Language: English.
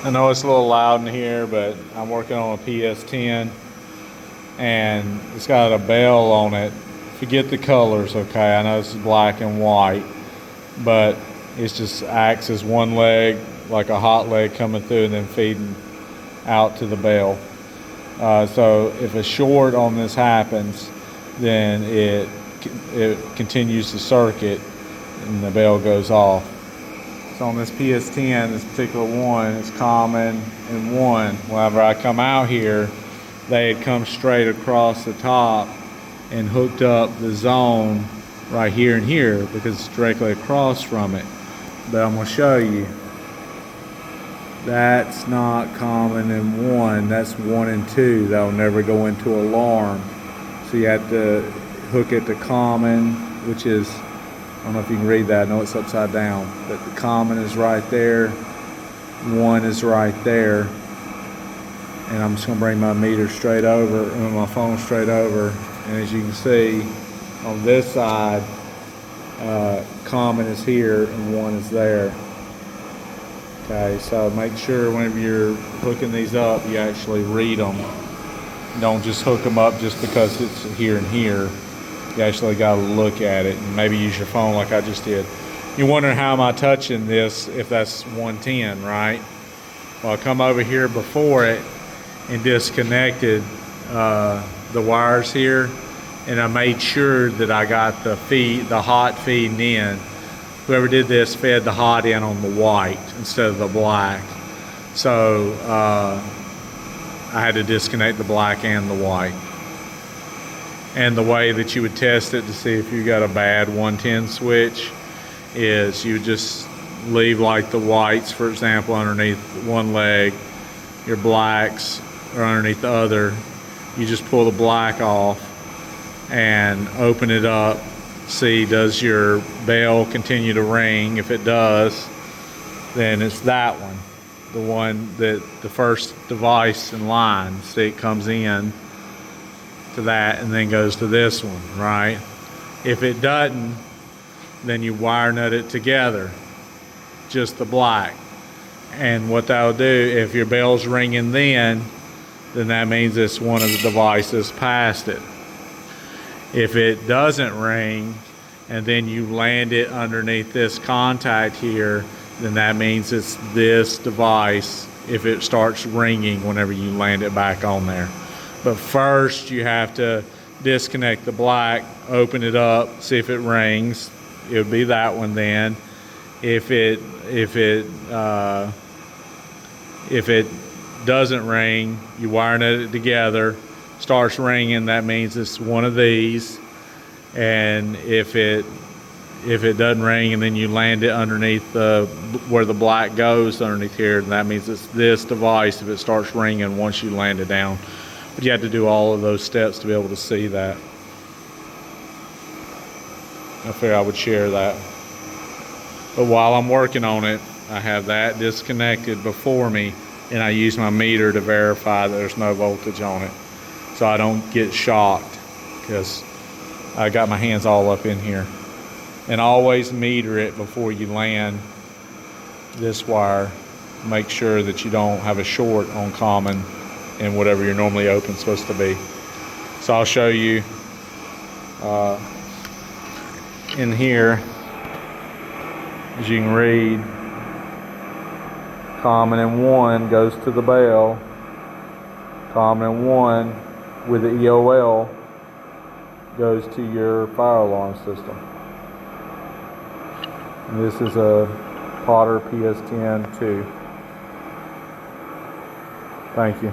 I know it's a little loud in here, but I'm working on a ps10 and it's got a bell on it. Forget the colors, okay? I know it's black and white, but it just acts as one leg, like a hot leg coming through and then feeding out to the bell. So if a short on this happens, then it continues to circuit and the bell goes off. So on this ps10, this particular one is common and 1. Whenever I come out here, they had come straight across the top and hooked up the zone right here and here because it's directly across from it. But I'm going to show you. That's not common and 1. That's 1 and 2. That'll never go into alarm. So you have to hook it to common, which is, I don't know if you can read that. I know it's upside down, but the common is right there. 1 is right there. And I'm just going to bring my meter straight over, and my phone straight over. And as you can see, on this side, common is here and 1 is there. Okay, so make sure whenever you're hooking these up, you actually read them. Don't just hook them up just because it's here and here. You actually got to look at it and maybe use your phone like I just did. You're wondering how am I touching this if that's 110, right? Well, I come over here before it and disconnected the wires here, and I made sure that I got the hot feeding in. Whoever did this fed the hot in on the white instead of the black. So I had to disconnect the black and the white. And the way that you would test it to see if you got a bad 110 switch is you would just leave like the whites, for example, underneath one leg, your blacks are underneath the other. You just pull the black off and open it up. See, does your bell continue to ring? If it does, then it's that one. The one that the first device in line. See, it comes in to that and then goes to this one, right? If it doesn't, then you wire nut it together, just the black. And what that'll do, if your bell's ringing then that means it's one of the devices past it. If it doesn't ring and then you land it underneath this contact here, then that means it's this device if it starts ringing whenever you land it back on there. But first you have to disconnect the black, open it up, see if it rings. It would be that one then. If it doesn't ring, you wire nut it together, starts ringing, that means it's one of these. And if it doesn't ring and then you land it underneath where the black goes underneath here, that means it's this device if it starts ringing once you land it down. But you have to do all of those steps to be able to see that. I figured I would share that. But while I'm working on it, I have that disconnected before me, and I use my meter to verify that there's no voltage on it, so I don't get shocked because I got my hands all up in here. And always meter it before you land this wire. Make sure that you don't have a short on common and whatever you're normally open supposed to be. So I'll show you in here, as you can read, common and 1 goes to the bell. Common and 1 with the EOL goes to your fire alarm system. And this is a Potter ps10 2. Thank you.